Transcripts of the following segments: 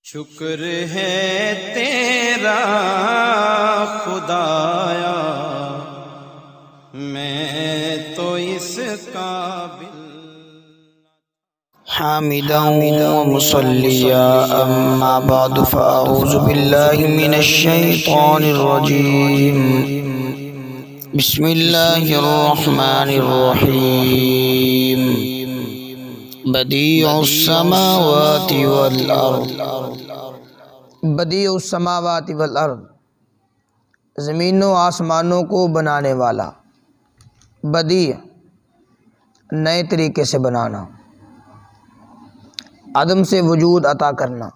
شکر ہے تیرا خدایا، میں تو اس قابل حامدا ومصلیا اما بعد فاعوذ باللہ من الشیطان الرجیم بسم اللہ الرحمن الرحیم بدیع السماوات والارض بدیع السماوات والارض زمین و آسمانوں کو بنانے والا، بدیع نئے طریقے سے بنانا، عدم سے وجود عطا کرنا،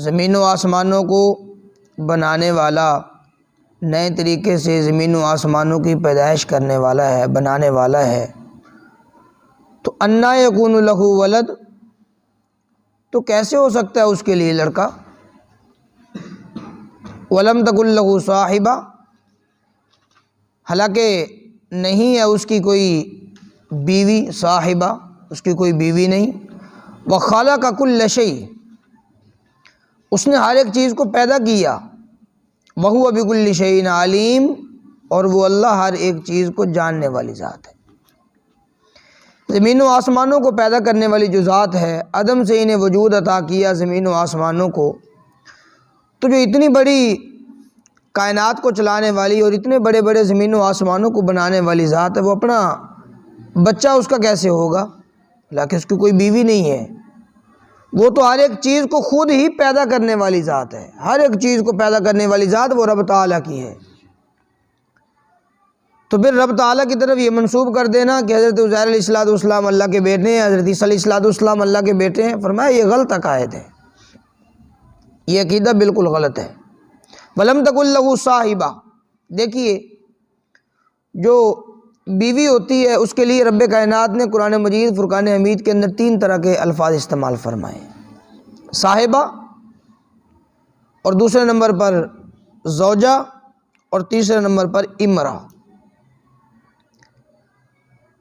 زمین و آسمانوں کو بنانے والا، نئے طریقے سے زمین و آسمانوں کی پیدائش کرنے والا ہے، بنانے والا ہے۔ تو انا یکون لہ ولد، تو کیسے ہو سکتا ہے اس کے لیے لڑکا؟ ولم تکن لہ صاحبہ، حالانکہ نہیں ہے اس کی کوئی بیوی، صاحبہ اس کی کوئی بیوی نہیں۔ وخلق کل شیء، اس نے ہر ایک چیز کو پیدا کیا۔ وہو بکل شیء علیم، اور وہ اللہ ہر ایک چیز کو جاننے والی ذات ہے۔ زمین و آسمانوں کو پیدا کرنے والی جو ذات ہے، عدم سے انہیں وجود عطا کیا زمین و آسمانوں کو، تو جو اتنی بڑی کائنات کو چلانے والی اور اتنے بڑے بڑے زمین و آسمانوں کو بنانے والی ذات ہے، وہ اپنا بچہ اس کا کیسے ہوگا؟ حالانکہ اس کی کوئی بیوی نہیں ہے۔ وہ تو ہر ایک چیز کو خود ہی پیدا کرنے والی ذات ہے، ہر ایک چیز کو پیدا کرنے والی ذات وہ رب تعالیٰ کی ہے۔ تو پھر رب تعالیٰ کی طرف یہ منسوب کر دینا کہ حضرت عزیر علیہ السلام اللہ کے بیٹے ہیں، حضرت عیسیٰ علیہ السلام اللہ کے بیٹے ہیں، فرمایا یہ غلط عقائد ہے، یہ عقیدہ بالکل غلط ہے۔ ولم تکن لہ صاحبہ، دیکھیے جو بیوی ہوتی ہے اس کے لیے رب کائنات نے قرآن مجید فرقان حمید کے اندر 3 طرح کے الفاظ استعمال فرمائے، صاحبہ، اور دوسرے نمبر پر زوجہ، اور تیسرے نمبر پر امرأہ۔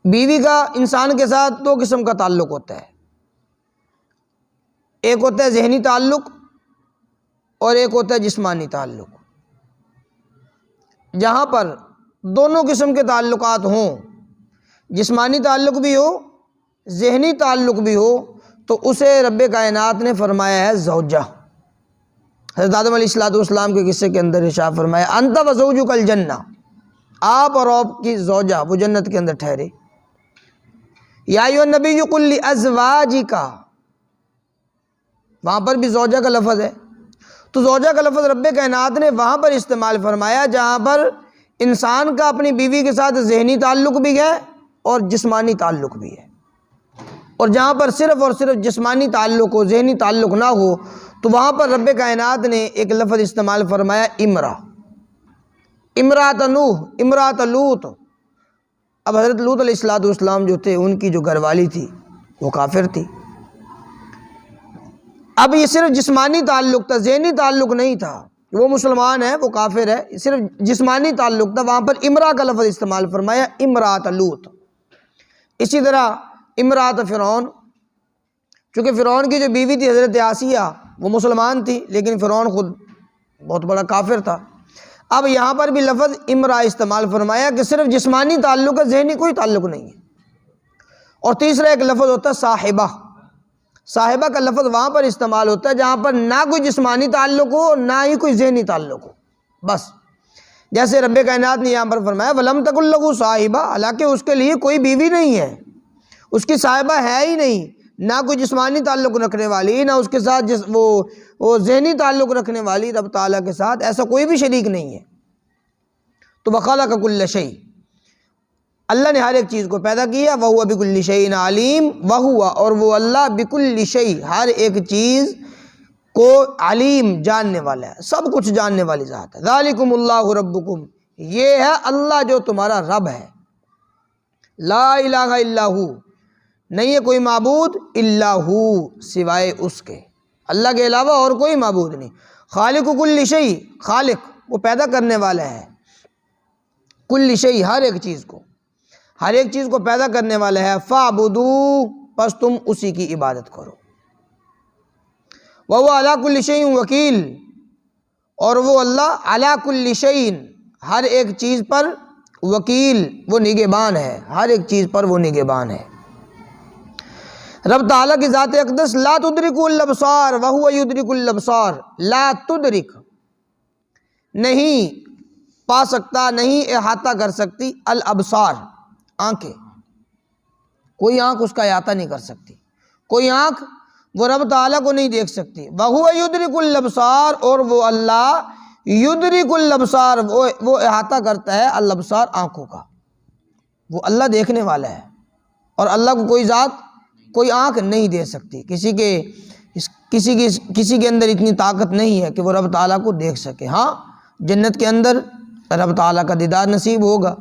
بیوی کا انسان کے ساتھ 2 قسم کا تعلق ہوتا ہے، ایک ہوتا ہے ذہنی تعلق اور ایک ہوتا ہے جسمانی تعلق۔ جہاں پر دونوں قسم کے تعلقات ہوں، جسمانی تعلق بھی ہو، ذہنی تعلق بھی ہو، تو اسے رب کائنات نے فرمایا ہے زوجہ۔ حضرت آدم علیہ السلام کے قصے کے اندر ارشاد فرمایا انت و زوجک الجنہ، آپ اور آپ کی زوجہ وہ جنت کے اندر ٹھہرے۔ یا ایھا النبی قل لازواجک، وہاں پر بھی زوجہ کا لفظ ہے۔ تو زوجہ کا لفظ رب کائنات نے وہاں پر استعمال فرمایا جہاں پر انسان کا اپنی بیوی کے ساتھ ذہنی تعلق بھی ہے اور جسمانی تعلق بھی ہے، اور جہاں پر صرف اور صرف جسمانی تعلق ہو، ذہنی تعلق نہ ہو، تو وہاں پر رب کائنات نے ایک لفظ استعمال فرمایا امرأہ، امرأۃ نوح، امرأۃ لوط۔ اب حضرت لوط علیہ السلام جو تھے، ان کی جو گھر والی تھی وہ کافر تھی۔ اب یہ صرف جسمانی تعلق تھا، ذہنی تعلق نہیں تھا، وہ مسلمان ہے وہ کافر ہے، صرف جسمانی تعلق تھا، وہاں پر امرأہ کا لفظ استعمال فرمایا، امرأۃ لوط۔ اسی طرح امرأۃ فرعون، چونکہ فرعون کی جو بیوی تھی حضرت آسیہ، وہ مسلمان تھی لیکن فرعون خود بہت بڑا کافر تھا۔ اب یہاں پر بھی لفظ امرأہ استعمال فرمایا کہ صرف جسمانی تعلق ہے، ذہنی کوئی تعلق نہیں ہے۔ اور تیسرا ایک لفظ ہوتا ہے صاحبہ، صاحبہ کا لفظ وہاں پر استعمال ہوتا ہے جہاں پر نہ کوئی جسمانی تعلق ہو نہ ہی کوئی ذہنی تعلق ہو، بس جیسے رب کائنات نے یہاں پر فرمایا وَلَمْ تَكُن لَهُ صَاحِبَةٌ، حالانکہ اس کے لیے کوئی بیوی نہیں ہے، اس کی صاحبہ ہے ہی نہیں، نہ کوئی جسمانی تعلق رکھنے والی، نہ اس کے ساتھ وہ ذہنی تعلق رکھنے والی، رب تعالیٰ کے ساتھ ایسا کوئی بھی شریک نہیں ہے۔ تو وَخَلَقَ كُلَّ شَيْءٍ، اللہ نے ہر ایک چیز کو پیدا کیا، وَهُوَ بِكُلِّ شَيْءٍ عَلِيمٌ، وَهُوَ اور وہ اللہ بِكُلِّ شَيْءٍ ہر ایک چیز کو علیم جاننے والا ہے، سب کچھ جاننے والی ذات ہے۔ ذَلِكُمُ اللَّهُ رَبُّكُمْ، یہ ہے اللہ جو تمہارا رب ہے، لا الہ الا ہو، نہیں ہے کوئی معبود الا ہو سوائے اس کے، اللہ کے علاوہ اور کوئی معبود نہیں۔ خالق کل شیء، خالق وہ پیدا کرنے والا ہے، کل شیء ہر ایک چیز کو، ہر ایک چیز کو پیدا کرنے والا ہے۔ فَاعْبُدُوا، پس تم اسی کی عبادت کرو۔ وَهُوَ عَلَى كُلِّ شَيْءٍ وَكِيلٌ، اور وہ اللہ عَلَى كُلِّ شَيْءٍ ہر ایک چیز پر وکیل، وہ نگہبان ہے، ہر ایک چیز پر وہ نگہبان ہے۔ رب تعالیٰ کی ذات اقدس لا تدرک الابصار وہو یدرک الابصار، لا تدرک نہیں پا سکتا، نہیں احاطہ کر سکتی، الابصار آنکھیں، کوئی آنکھ اس کا احاطہ نہیں کر سکتی، کوئی آنکھ وہ رب تعالیٰ کو نہیں دیکھ سکتی۔ وہو یدرک الابصار، اور وہ اللہ یدرک الابصار، وہ احاطہ کرتا ہے الابصار آنکھوں کا، وہ اللہ دیکھنے والا ہے، اور اللہ کو کوئی ذات کوئی آنکھ نہیں دے سکتی، کسی کے اندر اتنی طاقت نہیں ہے کہ وہ رب تعالیٰ کو دیکھ سکے۔ ہاں جنت کے اندر رب تعالیٰ کا دیدار نصیب ہوگا،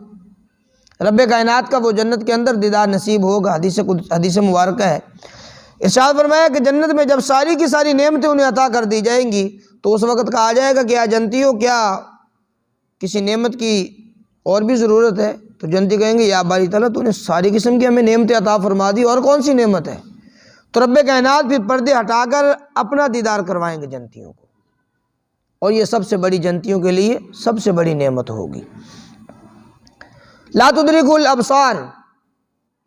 رب کائنات کا وہ جنت کے اندر دیدار نصیب ہوگا۔ حدیث مبارکہ ہے، ارشاد فرمایا کہ جنت میں جب ساری کی ساری نعمتیں انہیں عطا کر دی جائیں گی تو اس وقت کہا جائے گا کہ کیا جنتی ہو، کیا کسی نعمت کی اور بھی ضرورت ہے؟ تو جنتی کہیں گے یا باری تعالیٰ تو نے ساری قسم کی ہمیں نعمتیں عطا فرما دی، اور کون سی نعمت ہے؟ تو رب کائنات پھر پردے ہٹا کر اپنا دیدار کروائیں گے جنتیوں کو، اور یہ سب سے بڑی جنتیوں کے لیے سب سے بڑی نعمت ہوگی۔ لا تدرک الابصار،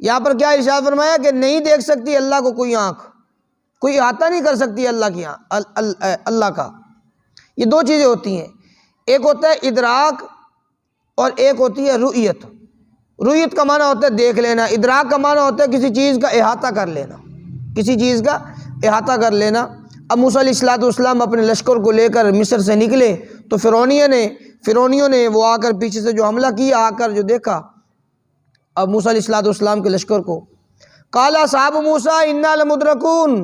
یہاں پر کیا ارشاد فرمایا کہ نہیں دیکھ سکتی اللہ کو کوئی آنکھ، کوئی احاطہ نہیں کر سکتی اللہ کا۔ یہ دو چیزیں ہوتی ہیں، ایک ہوتا ہے ادراک اور ایک ہوتی ہے رؤیت۔ رؤیت کا معنی ہوتا ہے دیکھ لینا، ادراک کا معنی ہوتا ہے کسی چیز کا احاطہ کر لینا، کسی چیز کا احاطہ کر لینا۔ اب موسیٰ علیہ السلام اپنے لشکر کو لے کر مصر سے نکلے تو فرعونیوں نے وہ آ کر پیچھے سے جو حملہ کیا، آ کر جو دیکھا اب موسیٰ علیہ السلام کے لشکر کو، قال اصحاب موسیٰ انا لمدرکون،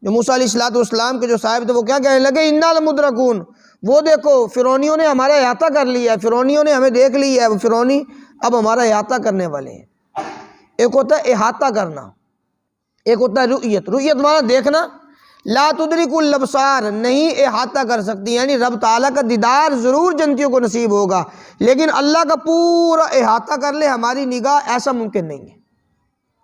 جو موسیٰ علیہ السلام کے جو صاحب تھے وہ کیا کہنے لگے؟ انا لمدرکون، وہ دیکھو فرعونیوں نے ہمارا احاطہ کر لیا ہے، فرعونیوں نے ہمیں دیکھ لیا ہے، وہ فرعونی اب ہمارا احاطہ کرنے والے ہیں۔ ایک ہوتا ہے احاطہ کرنا، ایک ہوتا ہے رؤیت۔ رؤیت معنی دیکھنا، لا تدرک الابصار، نہیں احاطہ کر سکتی، یعنی رب تعالیٰ کا دیدار ضرور جنتیوں کو نصیب ہوگا، لیکن اللہ کا پورا احاطہ کر لے ہماری نگاہ، ایسا ممکن نہیں ہے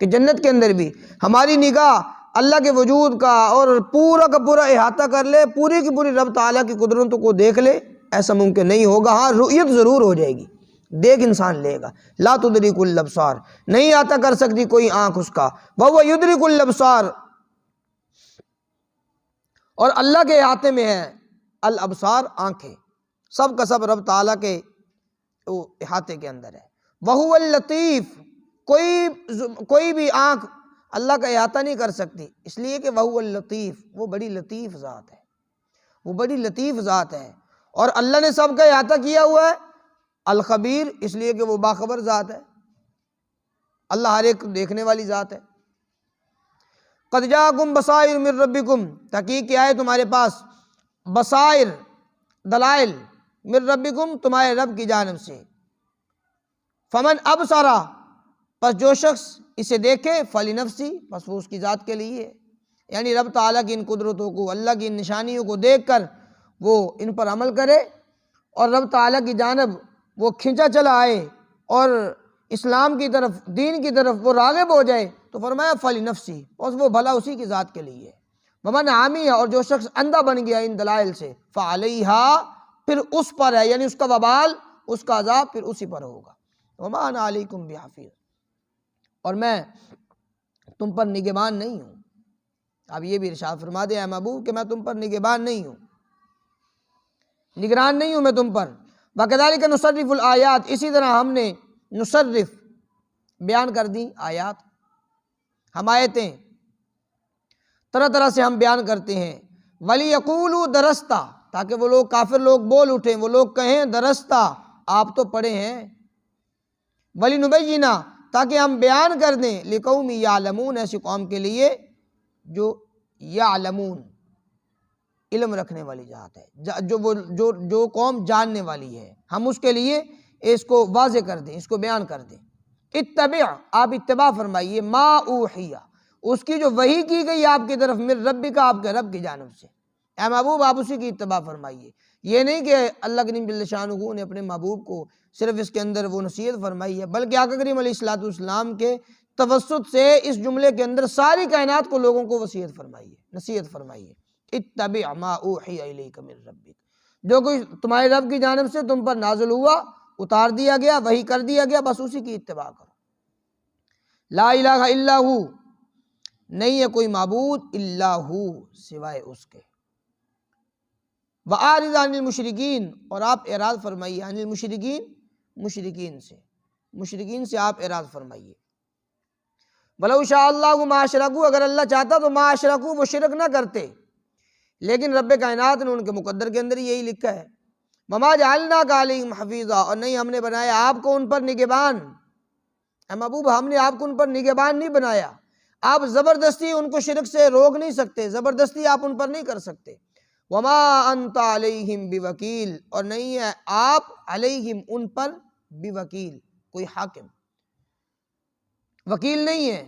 کہ جنت کے اندر بھی ہماری نگاہ اللہ کے وجود کا اور پورا کا پورا احاطہ کر لے، پوری کی پوری رب تعالیٰ کی قدرتوں کو دیکھ لے، ایسا ممکن نہیں ہوگا۔ ہاں رؤیت ضرور ہو جائے گی، دیکھ انسان لے گا۔ لا تدرک الابصار، نہیں احاطہ کر سکتی کوئی آنکھ اس کا، وہو یدرک الابصار، اور اللہ کے احاطے میں ہے الابصار آنکھیں، سب کا سب رب تعالیٰ کے احاطے کے اندر ہے۔ وہو اللطیف، کوئی بھی آنکھ اللہ کا احاطہ نہیں کر سکتی، اس لیے کہ وہو اللطیف، وہ بڑی لطیف ذات ہے، وہ بڑی لطیف ذات ہے، اور اللہ نے سب کا احاطہ کیا ہوا ہے۔ الخبیر، اس لیے کہ وہ باخبر ذات ہے، اللہ ہر ایک دیکھنے والی ذات ہے۔ قد جاءکم بصائر من ربکم، تحقیق کیا ہے تمہارے پاس بصائر، دلائل، من ربکم، تمہارے رب کی جانب سے۔ فمن ابصر، پس جو شخص اسے دیکھے، فلنفسی، پس وہ اس کی ذات کے لیے ہے، یعنی رب تعالیٰ کی ان قدرتوں کو، اللہ کی ان نشانیوں کو دیکھ کر وہ ان پر عمل کرے اور رب تعالیٰ کی جانب وہ کھنچا چلا آئے اور اسلام کی طرف، دین کی طرف وہ راغب ہو جائے، تو فرمایا فلنفسی، بس وہ بھلا اسی کی ذات کے لیے ہے۔ ومن عامی، اور جو شخص اندھا بن گیا ان دلائل سے، فعلیہا، پھر اس پر ہے، یعنی اس کا وبال، اس کا عذاب پھر اسی پر ہوگا۔ وما انا علیکم بحفیظ، اور میں تم پر نگہبان نہیں ہوں۔ اب یہ بھی ارشاد فرما دے اے محبوب کہ میں تم پر نگہبان نہیں ہوں، نگران نہیں ہوں میں تم پر۔ وَكَذَلِكَ نُصَرِّفُ الْآيَاتِ، اسی طرح ہم نے نصرف، بیان کر دی آیات، ہم آیتیں طرح طرح سے ہم بیان کرتے ہیں۔ وَلِيَقُولُوا دَرَسْتَ، تاکہ وہ لوگ، کافر لوگ بول اٹھیں، وہ لوگ کہیں درستہ، آپ تو پڑھے ہیں۔ وَلِنُبَيِّنَ، تاکہ ہم بیان کر دیں، لِقَوْمِ يَعْلَمُونَ، ایسی قوم کے لیے جو یعلمون، علم رکھنے والی ذات ہے، جو قوم جاننے والی ہے، ہم اس کے لیے اس کو واضح کر دیں، اس کو بیان کر دیں۔ اتبع، آپ اتباع فرمائیے، ما اوحیہ، اس کی جو وحی کی گئی آپ کی طرف، من ربک، آپ کے رب کی جانب سے، اے محبوب آپ اسی کی اتباع فرمائیے۔ یہ نہیں کہ اللہ کریم جل شانہ نے اپنے محبوب کو صرف اس کے اندر وہ نصیحت فرمائی ہے، بلکہ آقا کریم علیہ السلام کے توسط سے اس جملے کے اندر ساری کائنات کو، لوگوں کو وصیت فرمائی ہے، نصیحت فرمائی ہے۔ اتبع ما اوحی الیک من ربک، جو کچھ تمہارے رب کی جانب سے تم پر نازل ہوا، اتار دیا گیا، وحی کر دیا گیا، بس اسی کی اتباع کرو۔ لا الہ الا ہو، نہیں ہے کوئی معبود الا ہو، سوائے اس کے۔ وَأَعْرِضْ عَنِ الْمُشْرِكِينَ، اور آپ اعراض فرمائیے، عن المشرکین، مشرکین سے آپ اعراض فرمائیے۔ وَلَوْ شَاءَ اللَّهُ مَا أَشْرَكُوا، اگر اللہ چاہتا تو ما اشرکوا، وہ شرک نہ کرتے، لیکن رب کائنات نے ان کے مقدر کے اندر یہی لکھا ہے۔ وَمَا جَعَلْنَاكَ عَلَيْهِمْ حَفِيظًا، اور نہیں ہم نے بنایا آپ کو ان پر نگہبان۔ اے محبوب، ہم نے آپ کو ان پر نگہبان نہیں بنایا، آپ زبردستی ان کو شرک سے روک نہیں سکتے، زبردستی آپ ان پر نہیں کر سکتے۔ وَمَا أَنْتَ عَلَيْهِمْ بِوَكِيلٍ، اور نہیں ہے آپ علیہم ان پر بوکیل، کوئی حاکم، وکیل نہیں ہے،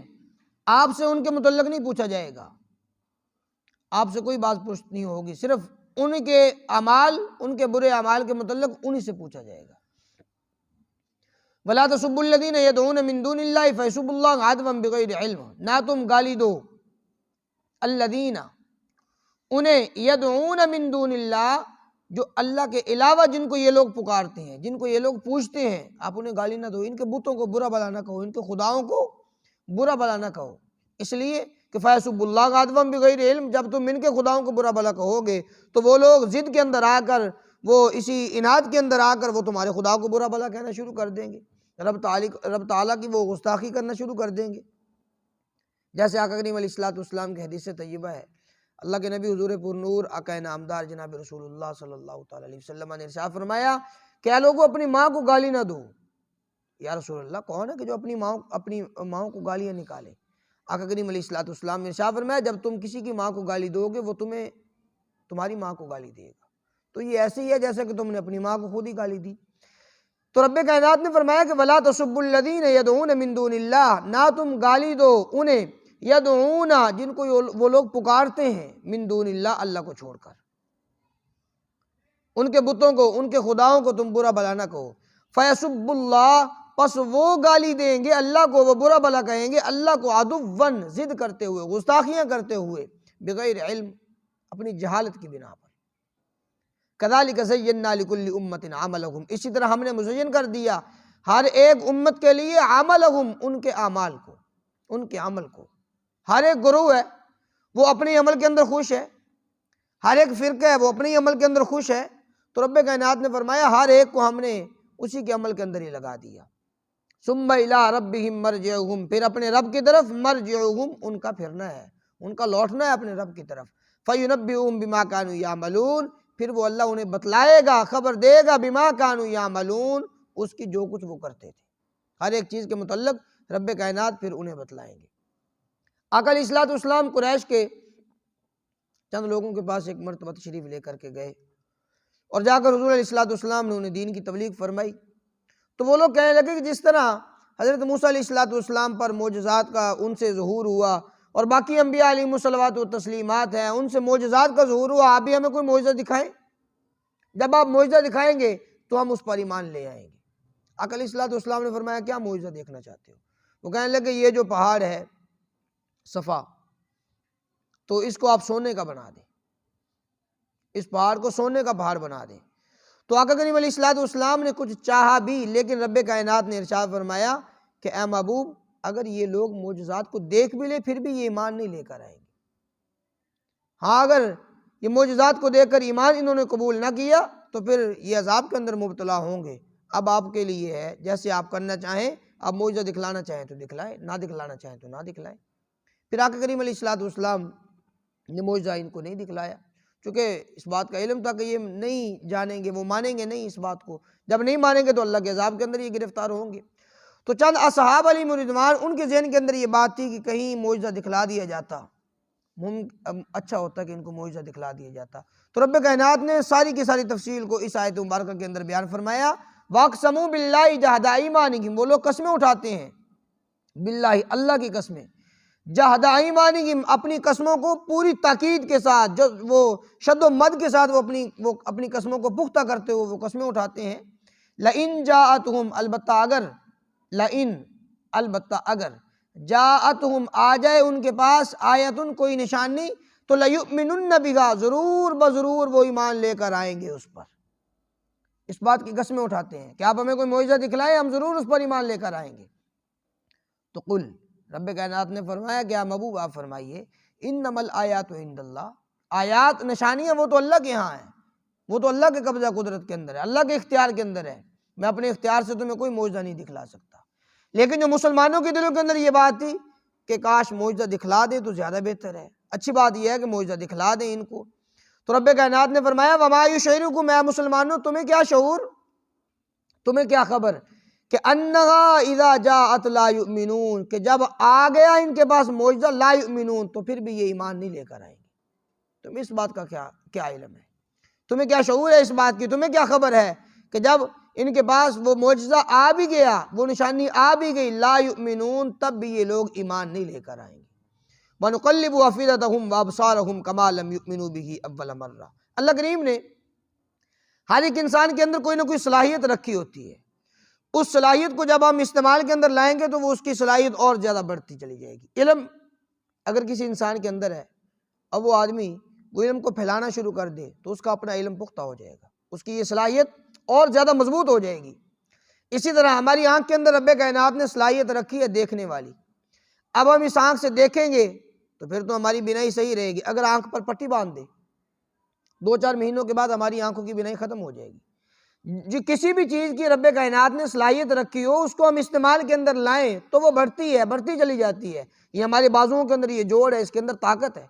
آپ سے ان کے متعلق نہیں پوچھا جائے گا، آپ سے کوئی بات پوچھ نہیں ہوگی، صرف ان کے اعمال، ان کے برے اعمال کے متعلق انہی سے پوچھا جائے گا۔ وَلَا تَسُبُّوا الَّذِينَ يَدْعُونَ مِن دُونِ اللَّهِ فَيَسُبُّوا اللَّهَ عَدْوًا بِغَيْرِ عِلْمٍ، نہ تم گالی دو الذین، انہیں یدعون من دون اللہ، جو اللہ کے علاوہ جن کو یہ لوگ پکارتے ہیں، جن کو یہ لوگ پوچھتے ہیں، آپ انہیں گالی نہ دو، ان کے بتوں کو برا بھلا نہ کہو، ان کے خداؤں کو برا بھلا نہ کہو، اس لیے کہ فَيَسُبُّوا اللَّهَ عَدْوًا بِغَيْرِ عِلْمٍ، جب تم ان کے خداؤں کو برا بھلا کہو گے تو وہ لوگ ضد کے اندر آ کر، وہ اسی اناد کے اندر آ کر وہ تمہارے خدا کو برا بھلا کہنا شروع کر دیں گے، رب تعالیٰ کی وہ گستاخی کرنا شروع کر دیں گے۔ جیسے آقا کریم علیہ السلام کی حدیث طیبہ ہے، اللہ کے نبی حضور پر نور آقا نامدار جناب رسول اللہ صلی اللہ تعالیٰ علیہ وسلم نے ارشاد فرمایا کہ اے لوگوں، اپنی ماں کو گالی نہ دو۔ یا رسول اللہ، کون ہے کہ جو اپنی ماں کو گالیاں نکالے؟ آقا کریم علیہ السلام نے ارشاد فرمایا جب تم کسی کی ماں کو گالی دو گے وہ تمہاری ماں کو گالی دے گا، تو یہ ایسے ہی ہے جیسے کہ تم نے اپنی ماں کو خود ہی گالی دی۔ تو رب کائنات نے فرمایا کہ وَلَا تَسُبُّوا الَّذِينَ يَدْعُونَ مِن دُونِ اللَّهِ، نہ تم گالی دو انہیں یدعون، جن کو وہ لوگ پکارتے ہیں، من دون اللہ، اللہ کو چھوڑ کر، ان کے بتوں کو، ان کے خداؤں کو تم برا بھلا نہ کہو۔ فَيَسُبُّ اللَّهَ، پس وہ گالی دیں گے اللہ کو، وہ برا بھلا کہیں گے اللہ کو، عدوًا، ضد کرتے ہوئے، گستاخیاں کرتے ہوئے، بغیر علم، اپنی جہالت کی بنا پر۔ کذالک زینا لکل امت عملہم، اسی طرح ہم نے مزین کر دیا ہر ایک امت کے لیے عملہم، ان کے اعمال کو، ان کے عمل کو۔ ہر ایک گروہ ہے وہ اپنے عمل کے اندر خوش ہے، ہر ایک فرقہ ہے وہ اپنے عمل کے اندر خوش ہے، تو رب کائنات نے فرمایا ہر ایک کو ہم نے اسی کے عمل کے اندر ہی لگا دیا۔ ثم الی ربہم مرجعہم، پھر اپنے رب کی طرف، مرجعہم، ان کا پھرنا ہے، ان کا لوٹنا ہے اپنے رب کی طرف۔ فینبئہم بما کانوا یعملون، پھر وہ اللہ انہیں بتلائے گا، خبر دے گا، بما کانوا یعملون، اس کی جو کچھ وہ کرتے تھے، ہر ایک چیز کے متعلق رب کائنات پھر انہیں بتلائیں گے۔ آقا علیہ السلام قریش کے چند لوگوں کے پاس ایک مرتبہ تشریف لے کر کے گئے، اور جا کر حضور علیہ السلام نے انہیں دین کی تبلیغ فرمائی، تو وہ لوگ کہنے لگے کہ جس طرح حضرت موسیٰ علیہ السلام پر معجزات کا ان سے ظہور ہوا، اور باقی انبیاء علیہم الصلوات و تسلیمات ہیں ان سے معجزات کا ظہور ہوا، آپ بھی ہمیں کوئی معجزہ دکھائیں، جب آپ معجزہ دکھائیں گے تو ہم اس پر ایمان لے آئیں گے۔ آقا علیہ السلام نے فرمایا کیا معجزہ دیکھنا چاہتے ہو؟ وہ کہنے لگے یہ جو پہاڑ ہے صفا، تو اس کو آپ سونے کا بنا دیں، اس پہاڑ کو سونے کا پہاڑ بنا دیں۔ تو آقا کریم علیہ السلام نے کچھ چاہا بھی، لیکن رب کائنات نے ارشاد فرمایا کہ اے محبوب، اگر یہ لوگ معجزات کو دیکھ بھی لے پھر بھی یہ ایمان نہیں لے کر آئیں گے۔ ہاں، اگر یہ معجزات کو دیکھ کر ایمان انہوں نے قبول نہ کیا تو پھر یہ عذاب کے اندر مبتلا ہوں گے۔ اب آپ کے لیے ہے جیسے آپ کرنا چاہیں، آپ معجزہ دکھلانا چاہیں تو دکھلائیں، نہ دکھلانا چاہیں تو نہ دکھلائیں۔ پھر آقا کریم علیہ السلام نے معجزہ ان کو نہیں دکھلایا، چونکہ اس بات کا علم تھا کہ یہ نہیں جانیں گے، وہ مانیں گے نہیں اس بات کو، جب نہیں مانیں گے تو اللہ کے عذاب کے اندر یہ گرفتار ہوں گے۔ تو چند اصحاب علیہم رضوان، ان کے ذہن کے اندر یہ بات تھی کہ کہیں معجزہ دکھلا دیا جاتا، اچھا ہوتا کہ ان کو معجزہ دکھلا دیا جاتا۔ تو رب کائنات نے ساری کی ساری تفصیل کو اس آیت مبارکہ کے اندر بیان فرمایا۔ وَاقْسَمُوا بِاللَّهِ جَهْدَ أَيْمَانِهِمْ، وہ لوگ قسمیں اٹھاتے ہیں، باللہ، اللہ کی قسمیں، جَهْدَ أَيْمَانِهِمْ، اپنی قسموں کو پوری تاکید کے ساتھ، جو وہ شد و مد کے ساتھ وہ اپنی قسموں کو پختہ کرتے ہوئے وہ قسمیں اٹھاتے ہیں۔ لَإِن جَاءَتْهُمْ، البتہ اگر، لَإِن، البتہ اگر، جاءتہم، آ جائے ان کے پاس، آیتن، کوئی نشانی، تو لَيُؤْمِنُنَّ بِهَا، ضرور بضرور وہ ایمان لے کر آئیں گے اس پر۔ اس بات کی قسمیں اٹھاتے ہیں کہ آپ ہمیں کوئی معجزہ دکھلائیں، ہم ضرور اس پر ایمان لے کر آئیں گے۔ تو قل، رب کائنات نے فرمایا کہ محبوب آپ فرمائیے انما الآیات عند اللہ، آیات نشانیاں وہ تو اللہ کے ہاں ہیں، وہ تو اللہ کے قبضہ قدرت کے اندر ہے، اللہ کے اختیار کے اندر ہے۔ میں اپنے اختیار سے تمہیں کوئی معجزہ نہیں دکھلا سکتا۔ لیکن جو مسلمانوں کے دلوں کے اندر یہ بات تھی کہ کاش معجزہ دکھلا دے تو زیادہ بہتر ہے، اچھی بات یہ ہے کہ معجزہ دکھلا دیں ان کو۔ تو رب کائنات نے فرمایا وما یشعرکم، اے مسلمانوں تمہیں کیا شعور، تمہیں کیا خبر کہ انہا اذا جاءت لا یؤمنون، کہ جب آ گیا ان کے پاس معجزہ لا یؤمنون تو پھر بھی یہ ایمان نہیں لے کر آئیں گے۔ تمہیں اس بات کا کیا علم ہے، تمہیں کیا شعور ہے اس بات کی، تمہیں کیا خبر ہے کہ جب ان کے پاس وہ معجزہ آ بھی گیا، وہ نشانی آ بھی گئی، لا یؤمنون، تب بھی یہ لوگ ایمان نہیں لے کر آئیں گے۔ وَنُقَلِّبُ أَفْئِدَتَهُمْ وَأَبْصَارَهُمْ كَمَا لَمْ يُؤْمِنُوا بِهِ أَوَّلَ مَرَّةٍ۔ اللہ کریم نے ہر ایک انسان کے اندر کوئی نہ کوئی صلاحیت رکھی ہوتی ہے، اس صلاحیت کو جب ہم استعمال کے اندر لائیں گے تو وہ اس کی صلاحیت اور زیادہ بڑھتی چلی جائے گی۔ علم اگر کسی انسان کے اندر ہے، اب وہ آدمی وہ علم کو پھیلانا شروع کر دے تو اس کا اپنا علم پختہ ہو جائے گا، اس کی یہ صلاحیت اور زیادہ مضبوط ہو جائے گی۔ اسی طرح ہماری آنکھ کے اندر رب کائنات نے صلاحیت رکھی ہے دیکھنے والی، اب ہم اس آنکھ سے دیکھیں گے تو پھر تو ہماری بینائی صحیح رہے گی۔ اگر آنکھ پر پٹی باندھ دے 2-4 مہینوں کے بعد ہماری آنکھوں کی بینائی ختم ہو جائے گی۔ جی کسی بھی چیز کی رب کائنات نے صلاحیت رکھی ہو، اس کو ہم استعمال کے اندر لائیں تو وہ بڑھتی ہے، بڑھتی چلی جاتی ہے۔ یہ ہمارے بازوؤں کے اندر یہ جوڑ ہے، اس کے اندر طاقت ہے۔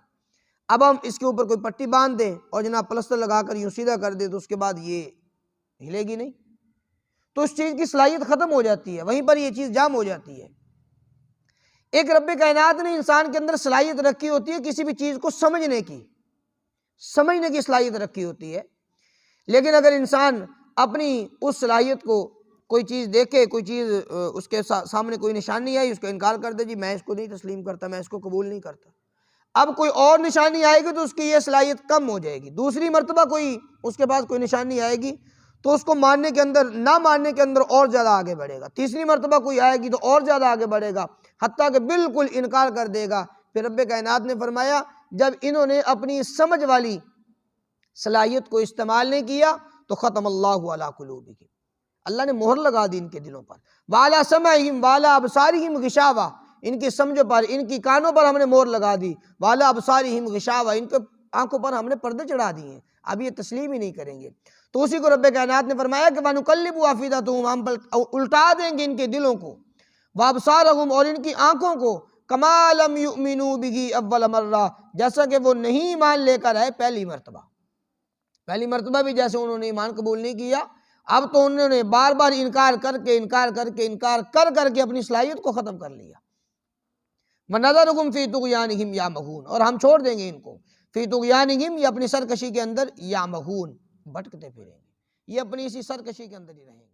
اب ہم اس کے اوپر کوئی پٹی باندھ دیں اور جناب پلسٹر لگا کر یوں سیدھا کر دیں تو اس کے بعد یہ ہلے گی نہیں، تو اس چیز کی صلاحیت ختم ہو جاتی ہے، وہیں پر یہ چیز جام ہو جاتی ہے۔ ایک رب کائنات نے انسان کے اندر صلاحیت رکھی ہوتی ہے کسی بھی چیز کو سمجھنے کی صلاحیت رکھی ہوتی ہے، لیکن اگر انسان اپنی اس صلاحیت کو کوئی چیز دیکھے، کوئی چیز اس کے سامنے کوئی نشانی آئی، اس کا انکار کر دے، جی میں اس کو نہیں تسلیم کرتا، میں اس کو قبول نہیں کرتا، اب کوئی اور نشانی آئے گی تو اس کی یہ صلاحیت کم ہو جائے گی۔ دوسری مرتبہ کوئی اس کے پاس کوئی نشانی آئے گی تو اس کو ماننے کے اندر، نہ ماننے کے اندر اور زیادہ آگے بڑھے گا۔ تیسری مرتبہ کوئی آئے گی تو اور زیادہ آگے بڑھے گا، حتیٰ کہ بالکل انکار کر دے گا۔ پھر رب کائنات نے فرمایا جب انہوں نے اپنی سمجھ والی صلاحیت کو استعمال نہیں کیا تو ختم اللہ علی قلوبہم، اللہ نے مہر لگا دی ان کے دلوں پر، وعلی سمعہم وعلی ابصارہم غشاوہ، ان کی سمجھ پر، ان کی کانوں پر ہم نے مہر لگا دی، وعلی ابصارہم غشاوہ، ان کے آنکھوں پر ہم نے پردے چڑھا دیے ہیں، اب یہ تسلیم ہی نہیں کریں گے۔ تو اسی کو رب کائنات نے فرمایا کہ وَنُقَلِّبُ أَفْئِدَتَهُمْ، ہم الٹا دیں گے ان کے دلوں کو، وَأَبْصَارَهُمْ، اور ان کی آنکھوں کو، كَمَا لَمْ يُؤْمِنُوا بِهِ أَوَّلَ مَرَّةٍ، جیسا کہ وہ نہیں ایمان لے کر آئے پہلی مرتبہ بھی جیسے انہوں نے ایمان قبول نہیں کیا، اب تو انہوں نے بار بار انکار کر کے اپنی صلاحیت کو ختم کر لیا۔ وَنَذَرُهُمْ فِي طُغْيَانِهِمْ يَعْمَهُونَ، اور ہم چھوڑ دیں گے ان کو فی طغیانہم، یہ اپنی سرکشی کے اندر، یعمہون، بھٹکتے پھریں گے، یہ اپنی اسی سرکشی کے اندر ہی رہیں گے۔